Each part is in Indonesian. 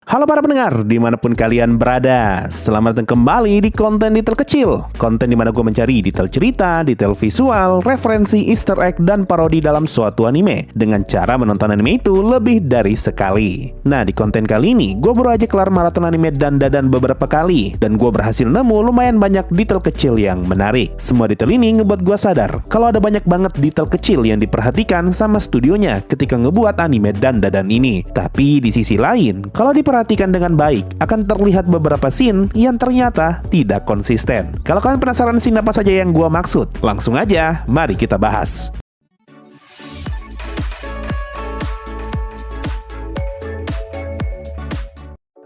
Halo para pendengar, dimanapun kalian berada. Selamat datang kembali di konten detail kecil. Konten dimana gue mencari detail cerita, detail visual, referensi, easter egg, dan parodi dalam suatu anime dengan cara menonton anime itu lebih dari sekali. Nah, di konten kali ini, gue baru aja kelar maraton anime dan beberapa kali. Dan gue berhasil nemu lumayan banyak detail kecil yang menarik. Semua detail ini ngebuat gue sadar kalau ada banyak banget detail kecil yang diperhatikan sama studionya ketika ngebuat anime dan ini. Tapi di sisi lain, kalau diperhatikan dengan baik, akan terlihat beberapa scene yang ternyata tidak konsisten. Kalau kalian penasaran scene apa saja yang gua maksud, langsung aja, mari kita bahas.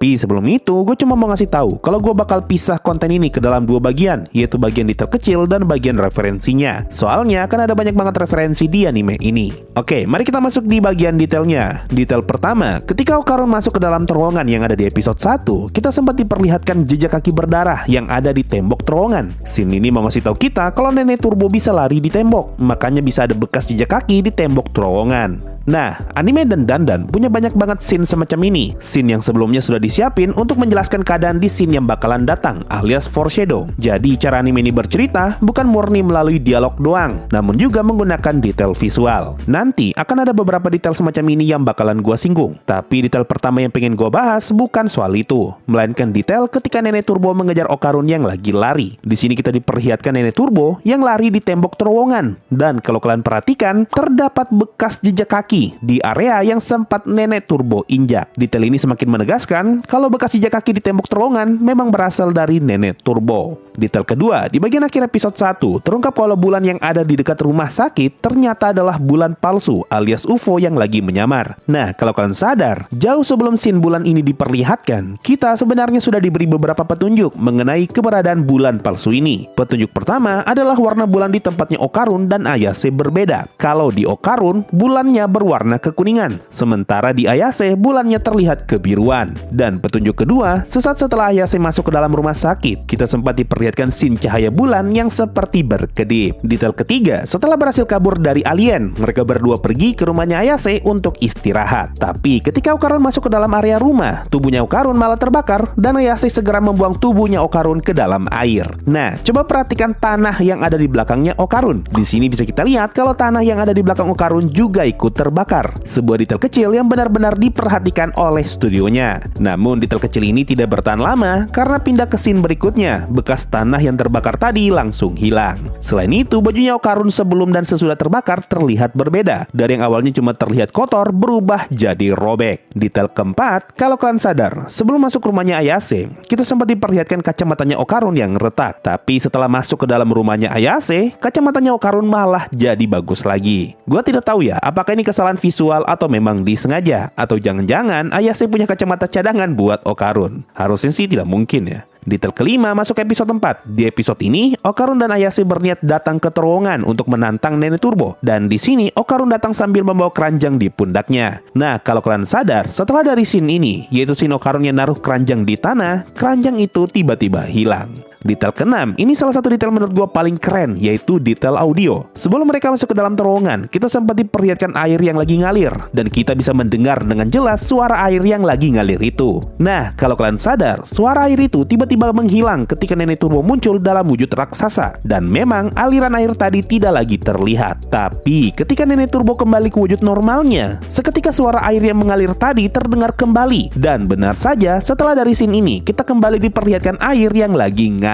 Tapi sebelum itu, gue cuma mau ngasih tahu kalau gue bakal pisah konten ini ke dalam dua bagian, yaitu bagian detail kecil dan bagian referensinya. Soalnya kan ada banyak banget referensi di anime ini. Oke, mari kita masuk di bagian detailnya. Detail pertama, ketika Okarun masuk ke dalam terowongan yang ada di episode 1, kita sempat diperlihatkan jejak kaki berdarah yang ada di tembok terowongan. Scene ini mau ngasih tahu kita kalau nenek Turbo bisa lari di tembok, makanya bisa ada bekas jejak kaki di tembok terowongan. Nah, anime dan Dandan punya banyak banget scene semacam ini. Scene yang sebelumnya sudah disiapin untuk menjelaskan keadaan di scene yang bakalan datang, alias foreshadow. Jadi, cara anime ini bercerita bukan murni melalui dialog doang, namun juga menggunakan detail visual. Nanti akan ada beberapa detail semacam ini yang bakalan gua singgung. Tapi detail pertama yang pengen gua bahas bukan soal itu, melainkan detail ketika nenek Turbo mengejar Okarun yang lagi lari. Di sini kita diperlihatkan nenek Turbo yang lari di tembok terowongan. Dan kalau kalian perhatikan, terdapat bekas jejak kaki di area yang sempat nenek Turbo injak. Detail ini semakin menegaskan kalau bekas jejak kaki di tembok terowongan memang berasal dari nenek Turbo. Detail kedua, di bagian akhir episode 1, terungkap kalau bulan yang ada di dekat rumah sakit ternyata adalah bulan palsu alias UFO yang lagi menyamar. Nah, kalau kalian sadar, jauh sebelum scene bulan ini diperlihatkan, kita sebenarnya sudah diberi beberapa petunjuk mengenai keberadaan bulan palsu ini. Petunjuk pertama adalah warna bulan di tempatnya Okarun dan Ayase berbeda. Kalau di Okarun, bulannya berwarna kekuningan, sementara di Ayase bulannya terlihat kebiruan. Dan petunjuk kedua, sesaat setelah Ayase masuk ke dalam rumah sakit, kita sempat diperlihatkan scene cahaya bulan yang seperti berkedip. Detail ketiga, setelah berhasil kabur dari alien, mereka berdua pergi ke rumahnya Ayase untuk istirahat. Tapi ketika Okarun masuk ke dalam area rumah, tubuhnya Okarun malah terbakar dan Ayase segera membuang tubuhnya Okarun ke dalam air. Nah, coba perhatikan tanah yang ada di belakangnya Okarun. Di sini bisa kita lihat kalau tanah yang ada di belakang Okarun juga ikut terbakar. Sebuah detail kecil yang benar-benar diperhatikan oleh studionya. Namun detail kecil ini tidak bertahan lama karena pindah ke scene berikutnya. Bekas tanah yang terbakar tadi langsung hilang. Selain itu, bajunya Okarun sebelum dan sesudah terbakar terlihat berbeda. Dari yang awalnya cuma terlihat kotor, berubah jadi robek. Detail keempat, kalau kalian sadar, sebelum masuk rumahnya Ayase, kita sempat diperlihatkan kacamatanya Okarun yang retak. Tapi setelah masuk ke dalam rumahnya Ayase, kacamatanya Okarun malah jadi bagus lagi. Gua tidak tahu ya, apakah ini kesalahan visual atau memang disengaja, atau jangan-jangan Ayase punya kacamata cadangan buat Okarun. Harusnya sih tidak mungkin ya. Detail kelima masuk episode 4. Di episode ini, Okarun dan Ayase berniat datang ke terowongan untuk menantang nenek Turbo. Dan di sini, Okarun datang sambil membawa keranjang di pundaknya. Nah, kalau kalian sadar, setelah dari scene ini, yaitu scene Okarun yang naruh keranjang di tanah, keranjang itu tiba-tiba hilang. Detail keenam, ini salah satu detail menurut gue paling keren, yaitu detail audio. Sebelum mereka masuk ke dalam terowongan, kita sempat diperlihatkan air yang lagi ngalir, dan kita bisa mendengar dengan jelas suara air yang lagi ngalir itu. Nah, kalau kalian sadar, suara air itu tiba-tiba menghilang ketika nenek Turbo muncul dalam wujud raksasa. Dan memang aliran air tadi tidak lagi terlihat. Tapi ketika nenek Turbo kembali ke wujud normalnya, seketika suara air yang mengalir tadi terdengar kembali. Dan benar saja, setelah dari scene ini, kita kembali diperlihatkan air yang lagi ngalir.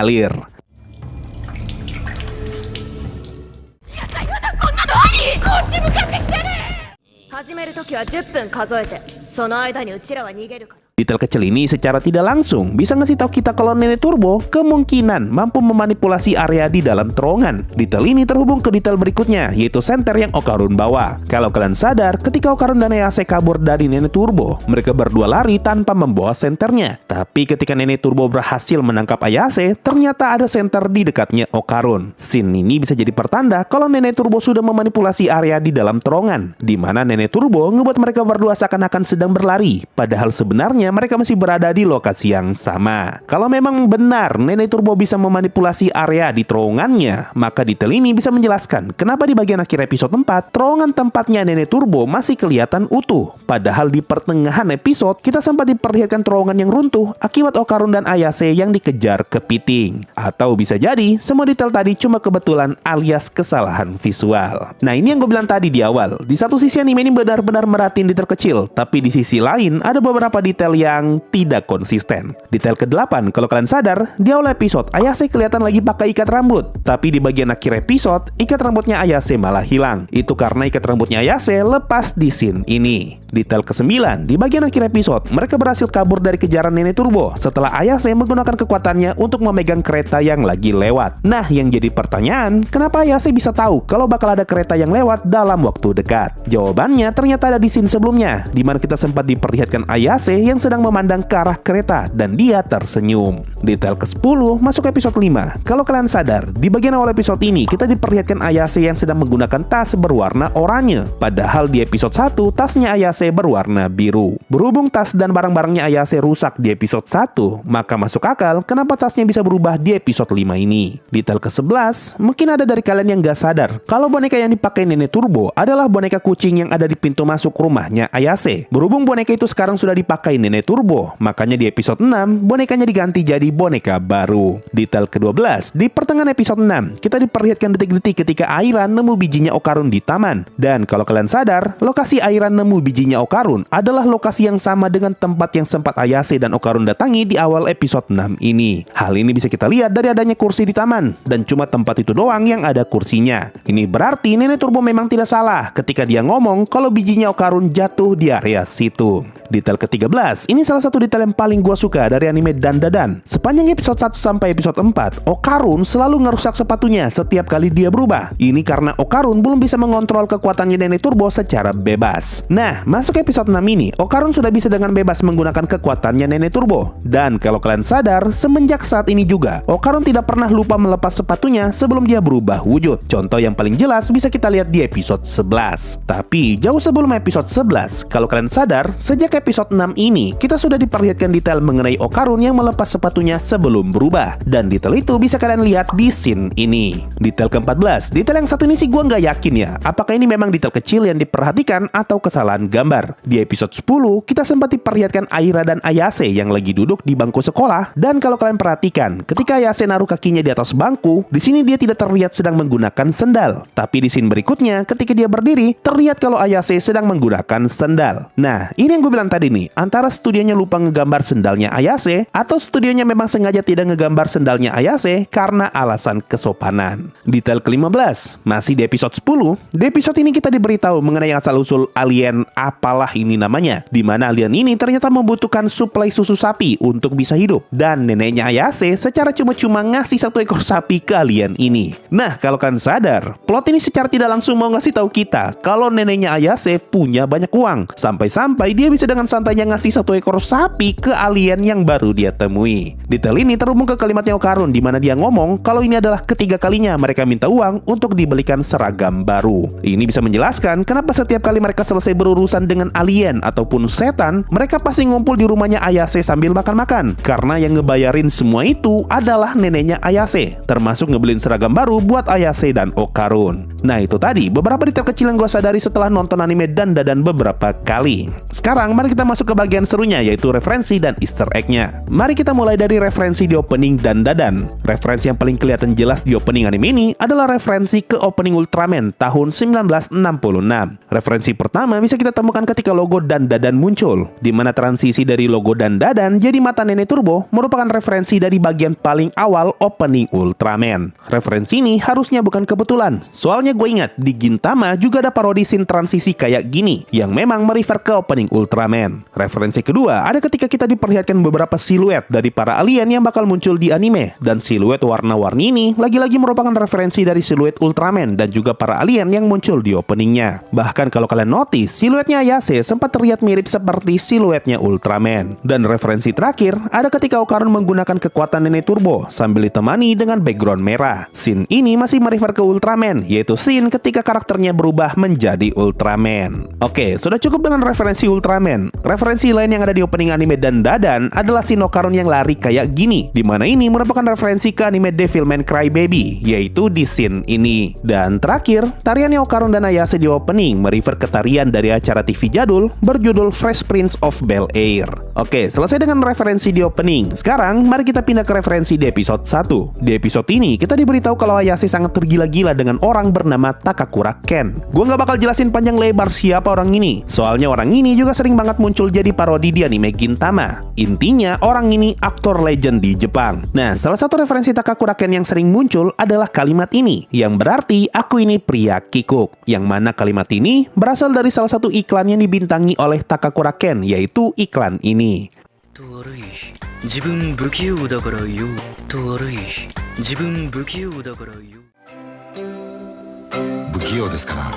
始めるときは10分数えて、その間にうちらは逃げるから。 Detail kecil ini secara tidak langsung bisa ngasih tahu kita kalau nenek Turbo kemungkinan mampu memanipulasi area di dalam terowongan. Detail ini terhubung ke detail berikutnya, yaitu senter yang Okarun bawa. Kalau kalian sadar, ketika Okarun dan Ayase kabur dari nenek Turbo, mereka berdua lari tanpa membawa senternya. Tapi ketika nenek Turbo berhasil menangkap Ayase, ternyata ada senter di dekatnya Okarun. Scene ini bisa jadi pertanda kalau nenek Turbo sudah memanipulasi area di dalam terowongan, di mana nenek Turbo ngebuat mereka berdua seakan-akan sedang berlari, padahal sebenarnya sebenarnya mereka masih berada di lokasi yang sama. Kalau memang benar Nenek Turbo bisa memanipulasi area di terowongannya, maka detail ini bisa menjelaskan kenapa di bagian akhir episode 4 terowongan tempatnya Nenek Turbo masih kelihatan utuh. Padahal di pertengahan episode kita sempat diperlihatkan terowongan yang runtuh akibat Okarun dan Ayase yang dikejar kepiting. Atau bisa jadi semua detail tadi cuma kebetulan alias kesalahan visual. Nah, ini yang gue bilang tadi di awal. Di satu sisi anime ini benar-benar merhatiin detail kecil, tapi di sisi lain ada beberapa detail yang tidak konsisten. Detail ke-8, kalau kalian sadar, di awal episode Ayase kelihatan lagi pakai ikat rambut, tapi di bagian akhir episode ikat rambutnya Ayase malah hilang. Itu karena ikat rambutnya Ayase lepas di scene ini. Detail ke-9, di bagian akhir episode mereka berhasil kabur dari kejaran Nenek Turbo setelah Ayase menggunakan kekuatannya untuk memegang kereta yang lagi lewat. Nah, yang jadi pertanyaan, kenapa Ayase bisa tahu kalau bakal ada kereta yang lewat dalam waktu dekat? Jawabannya ternyata ada di scene sebelumnya, di mana kita sempat diperlihatkan Ayase yang sedang memandang ke arah kereta dan dia tersenyum. Detail ke-10 masuk episode 5. Kalau kalian sadar, di bagian awal episode ini kita diperlihatkan Ayase yang sedang menggunakan tas berwarna oranye. Padahal di episode 1 tasnya Ayase berwarna biru. Berhubung tas dan barang-barangnya Ayase rusak di episode 1, maka masuk akal kenapa tasnya bisa berubah di episode 5 ini. Detail ke-11, mungkin ada dari kalian yang gak sadar kalau boneka yang dipakai Nenek Turbo adalah boneka kucing yang ada di pintu masuk rumahnya Ayase. Berhubung boneka itu sekarang sudah dipakai Nenek Turbo, makanya di episode 6 bonekanya diganti jadi boneka baru. Detail ke-12, di pertengahan episode 6 kita diperlihatkan detik-detik ketika Airan nemu bijinya Okarun di taman. Dan kalau kalian sadar, lokasi Airan nemu bijinya Okarun adalah lokasi yang sama dengan tempat yang sempat Ayase dan Okarun datangi di awal episode 6 ini. Hal ini bisa kita lihat dari adanya kursi di taman, dan cuma tempat itu doang yang ada kursinya. Ini berarti Nenek Turbo memang tidak salah ketika dia ngomong kalau bijinya Okarun jatuh di area situ. Detail ke-13, ini salah satu detail yang paling gua suka dari anime Dandadan. Sepanjang episode 1 sampai episode 4, Okarun selalu ngerusak sepatunya setiap kali dia berubah. Ini karena Okarun belum bisa mengontrol kekuatannya Nenek Turbo secara bebas. Nah, masuk episode 6 ini, Okarun sudah bisa dengan bebas menggunakan kekuatannya Nenek Turbo. Dan kalau kalian sadar, semenjak saat ini juga, Okarun tidak pernah lupa melepas sepatunya sebelum dia berubah wujud. Contoh yang paling jelas bisa kita lihat di episode 11. Tapi, jauh sebelum episode 11, kalau kalian sadar, sejak episode 6 ini, kita sudah diperlihatkan detail mengenai Okarun yang melepas sepatunya sebelum berubah. Dan detail itu bisa kalian lihat di scene ini. Detail ke-14, detail yang satu ini sih gue nggak yakin ya, apakah ini memang detail kecil yang diperhatikan atau kesalahan gambar. Di episode 10, kita sempat diperlihatkan Aira dan Ayase yang lagi duduk di bangku sekolah. Dan kalau kalian perhatikan, ketika Ayase naruh kakinya di atas bangku, di sini dia tidak terlihat sedang menggunakan sendal. Tapi di scene berikutnya, ketika dia berdiri, terlihat kalau Ayase sedang menggunakan sendal. Nah, ini yang gue bilang tadi nih, antara studionya lupa ngegambar sendalnya Ayase, atau studionya memang sengaja tidak ngegambar sendalnya Ayase karena alasan kesopanan. Detail ke-15, masih di episode 10. Di episode ini kita diberitahu mengenai asal-usul alien apalah ini namanya, di mana alien ini ternyata membutuhkan suplai susu sapi untuk bisa hidup. Dan neneknya Ayase secara cuma-cuma ngasih 1 ekor sapi ke alien ini. Nah, kalau kalian sadar, plot ini secara tidak langsung mau ngasih tahu kita kalau neneknya Ayase punya banyak uang. Sampai-sampai dia bisa dengan santainya ngasih 1 ekor sapi ke alien yang baru dia temui. Detail ini terhubung ke kalimatnya Okarun, di mana dia ngomong kalau ini adalah ketiga kalinya mereka minta uang untuk dibelikan seragam baru. Ini bisa menjelaskan kenapa setiap kali mereka selesai berurusan dengan alien ataupun setan, mereka pasti ngumpul di rumahnya Ayase sambil makan-makan. Karena yang ngebayarin semua itu adalah neneknya Ayase, termasuk ngebeliin seragam baru buat Ayase dan Okarun. Nah, itu tadi beberapa detail kecil yang gue sadari setelah nonton anime Dandadan beberapa kali. Sekarang mari kita masuk ke bagian serunya, yaitu referensi dan easter egg-nya. Mari kita mulai dari referensi di opening Dandadan. Referensi yang paling kelihatan jelas di opening anime ini adalah referensi ke opening Ultraman tahun 1966. Referensi pertama bisa kita temukan ketika logo Dandadan muncul, di mana transisi dari logo Dandadan jadi mata Nenek Turbo merupakan referensi dari bagian paling awal opening Ultraman. Referensi ini harusnya bukan kebetulan, soalnya gue ingat di Gintama juga ada parodi scene transisi kayak gini yang memang merefer ke opening Ultraman. Referensi kedua ada ketika kita diperlihatkan beberapa siluet dari para alien yang bakal muncul di anime, dan siluet warna-warni ini lagi-lagi merupakan referensi dari siluet Ultraman dan juga para alien yang muncul di openingnya. Bahkan kalau kalian notice, siluetnya Ayase sempat terlihat mirip seperti siluetnya Ultraman. Dan referensi terakhir ada ketika Okarun menggunakan kekuatan Nenek Turbo sambil ditemani dengan background merah. Scene ini masih merefer ke Ultraman, yaitu scene ketika karakternya berubah menjadi Ultraman. Oke, sudah cukup dengan referensi Ultraman. Ken. Referensi lain yang ada di opening anime Dandadan adalah scene Okarun yang lari kayak gini, dimana ini merupakan referensi ke anime Devilman Crybaby, yaitu di scene ini. Dan terakhir, tariannya Okarun dan Ayase di opening merefer ke tarian dari acara TV jadul berjudul Fresh Prince of Bel-Air. Oke, selesai dengan referensi di opening. Sekarang, mari kita pindah ke referensi di episode 1. Di episode ini, kita diberitahu kalau Ayase sangat tergila-gila dengan orang bernama Takakura Ken. Gue nggak bakal jelasin panjang lebar siapa orang ini. Soalnya orang ini juga sering banget muncul jadi parodi di anime Gintama. Intinya, orang ini aktor legend di Jepang. Nah, salah satu referensi Takakura Ken yang sering muncul adalah kalimat ini, yang berarti aku ini pria kikuk. Yang mana kalimat ini berasal dari salah satu iklan yang dibintangi oleh Takakura Ken, yaitu iklan ini. 自分不器用だからよと悪い自分不器用だからよ不器用ですから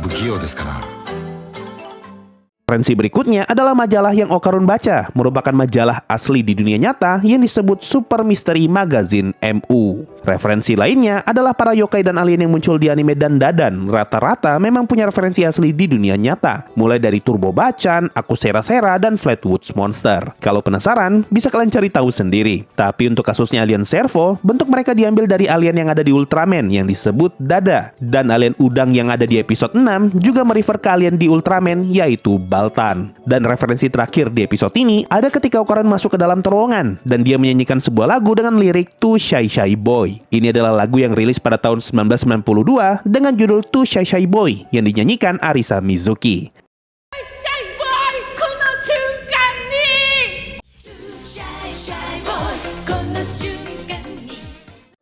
不器用ですから Referensi berikutnya adalah majalah yang Okarun baca, merupakan majalah asli di dunia nyata yang disebut Super Mystery Magazine MU. Referensi lainnya adalah para yokai dan alien yang muncul di anime Dandadan. Rata-rata memang punya referensi asli di dunia nyata, mulai dari Turbo Bachan, Akusera-sera, dan Flatwoods Monster. Kalau penasaran, bisa kalian cari tahu sendiri. Tapi untuk kasusnya alien Servo, bentuk mereka diambil dari alien yang ada di Ultraman yang disebut Dada. Dan alien udang yang ada di episode 6 juga merefer ke alien di Ultraman, yaitu Baltan. Dan referensi terakhir di episode ini ada ketika Okarun masuk ke dalam terowongan dan dia menyanyikan sebuah lagu dengan lirik Too Shy Shy Boy. Ini adalah lagu yang rilis pada tahun 1992 dengan judul Too Shy Shy Boy yang dinyanyikan Arisa Mizuki.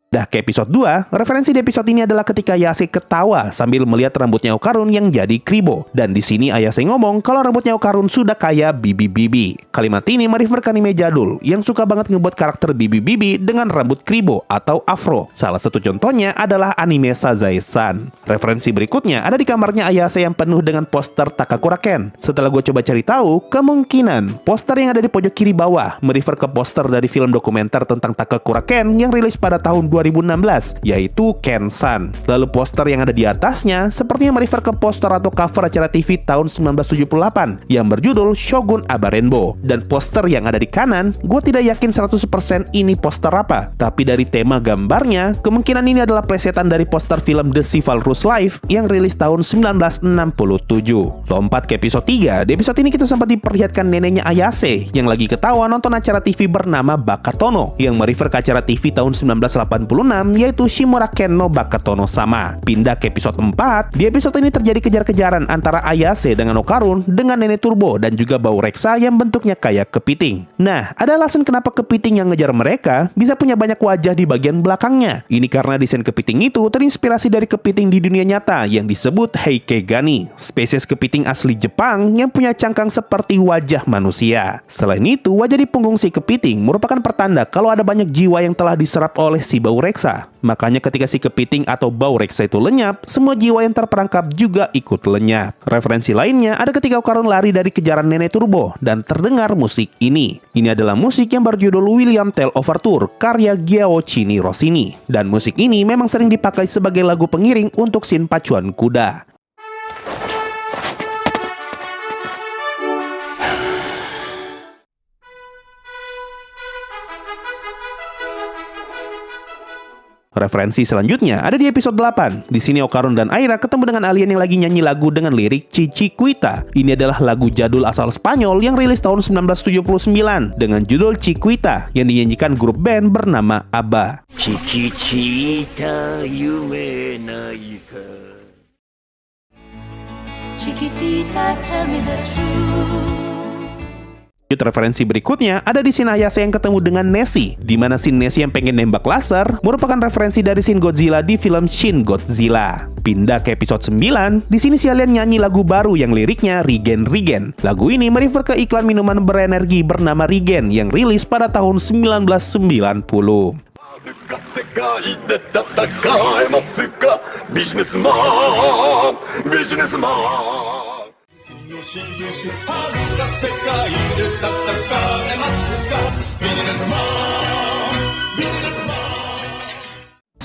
Dah ke episode 2, referensi di episode ini adalah ketika Ayase ketawa sambil melihat rambutnya Okarun yang jadi kribo. Dan di sini Ayase ngomong kalau rambutnya Okarun sudah kayak Bibi-Bibi. Kalimat ini merefer ke anime jadul yang suka banget ngebuat karakter Bibi-Bibi dengan rambut kribo atau afro. Salah satu contohnya adalah anime Sazae-san. Referensi berikutnya ada di kamarnya Ayase yang penuh dengan poster Takakura Ken. Setelah gue coba cari tahu, kemungkinan poster yang ada di pojok kiri bawah merefer ke poster dari film dokumenter tentang Takakura Ken yang rilis pada tahun 2016, yaitu Ken-san. Lalu poster yang ada di atasnya sepertinya merefer ke poster atau cover acara TV tahun 1978 yang berjudul Shogun Abarenbo. Dan poster yang ada di kanan, gue tidak yakin 100% ini poster apa, tapi dari tema gambarnya, kemungkinan ini adalah plesetan dari poster film The Chivalrous Life yang rilis tahun 1967. Lompat ke episode 3, di episode ini kita sempat diperlihatkan neneknya Ayase yang lagi ketawa nonton acara TV bernama Bakatono yang merefer ke acara TV tahun 1986 yaitu Shimura Ken no Bakatono sama. Pindah ke episode 4, di episode ini terjadi kejar-kejaran antara Ayase dengan Okarun dengan nenek Turbo dan juga bau reksa yang bentuknya kayak kepiting. Nah, ada alasan kenapa kepiting yang ngejar mereka bisa punya banyak wajah di bagian belakangnya. Ini karena desain kepiting itu terinspirasi dari kepiting di dunia nyata yang disebut Heikegani, spesies kepiting asli Jepang yang punya cangkang seperti wajah manusia. Selain itu, wajah di punggung si kepiting merupakan pertanda kalau ada banyak jiwa yang telah diserap oleh si bau reksa. Makanya ketika si kepiting atau bau reksa itu lenyap, semua jiwa yang terperangkap juga ikut lenyap. Referensi lainnya ada ketika Okarun lari dari kejaran nenek Turbo dan terdengar musik ini. Ini adalah musik yang berjudul William Tell Overture karya Gioacchino Rossini. Dan musik ini memang sering dipakai sebagai lagu pengiring untuk scene pacuan kuda. Referensi selanjutnya ada di episode 8. Di sini Okarun dan Aira ketemu dengan alien yang lagi nyanyi lagu dengan lirik Chiquita. Ini adalah lagu jadul asal Spanyol yang rilis tahun 1979 dengan judul Chiquita yang dinyanyikan grup band bernama ABBA. Chiquita yume nai ka Chiquitita, tell me the truth. Referensi berikutnya ada di scene Ayase yang ketemu dengan Nessie, di mana scene Nessie yang pengen nembak laser merupakan referensi dari scene Godzilla di film Shin Godzilla. Pindah ke episode 9, di sini si alien nyanyi lagu baru yang liriknya Regen Regen. Lagu ini merefer ke iklan minuman berenergi bernama Regen yang rilis pada tahun 1990.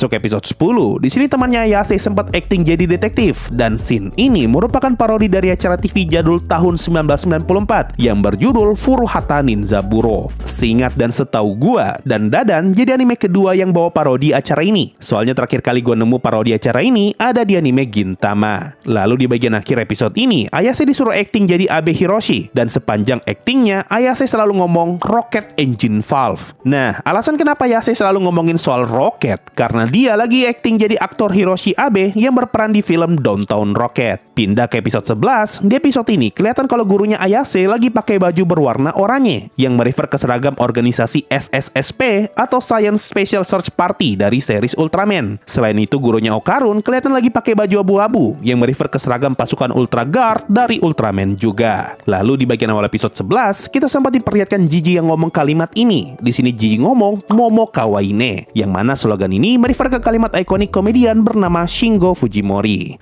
Masuk episode 10. Di sini temannya Ayase sempat akting jadi detektif dan scene ini merupakan parodi dari acara TV jadul tahun 1994 yang berjudul Furuhata Ninja Buro. Seingat dan setahu gua dan Dadan jadi anime kedua yang bawa parodi acara ini. Soalnya terakhir kali gua nemu parodi acara ini ada di anime Gintama. Lalu di bagian akhir episode ini Ayase disuruh akting jadi Abe Hiroshi dan sepanjang aktingnya Ayase selalu ngomong Rocket Engine Valve. Nah, alasan kenapa Ayase selalu ngomongin soal roket karena dia lagi akting jadi aktor Hiroshi Abe yang berperan di film Downtown Rocket. Pindah ke episode 11. Di episode ini kelihatan kalau gurunya Ayase lagi pakai baju berwarna oranye yang merefer ke seragam organisasi SSSP atau Science Special Search Party dari series Ultraman. Selain itu gurunya Okarun kelihatan lagi pakai baju abu-abu yang merefer ke seragam pasukan Ultra Guard dari Ultraman juga. Lalu di bagian awal episode 11 kita sempat diperlihatkan Jiji yang ngomong kalimat ini. Di sini Jiji ngomong Momo Kawaine, yang mana slogan ini merefer ke kalimat ikonik komedian bernama Shingo Fujimori.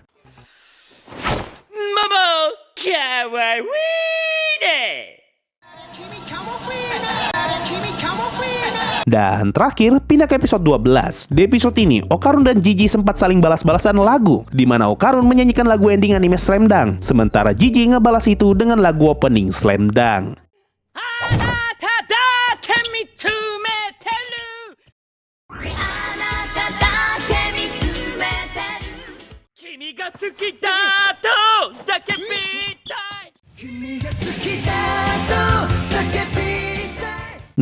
Momo Kawaine. Dan terakhir, pindah ke episode 12. Di episode ini, Okarun dan Jiji sempat saling balas-balasan lagu, di mana Okarun menyanyikan lagu ending anime Slam Dunk, sementara Jiji ngebalas itu dengan lagu opening Slam Dunk.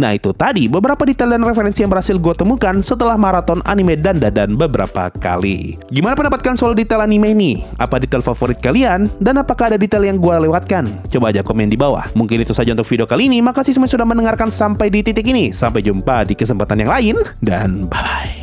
Nah itu tadi beberapa detail dan referensi yang berhasil gue temukan setelah maraton anime dan Dadan beberapa kali. Gimana pendapat kalian soal detail anime ini? Apa detail favorit kalian? Dan apakah ada detail yang gue lewatkan? Coba aja komen di bawah. Mungkin itu saja untuk video kali ini. Makasih semua sudah mendengarkan sampai di titik ini. Sampai jumpa di kesempatan yang lain. Dan bye-bye.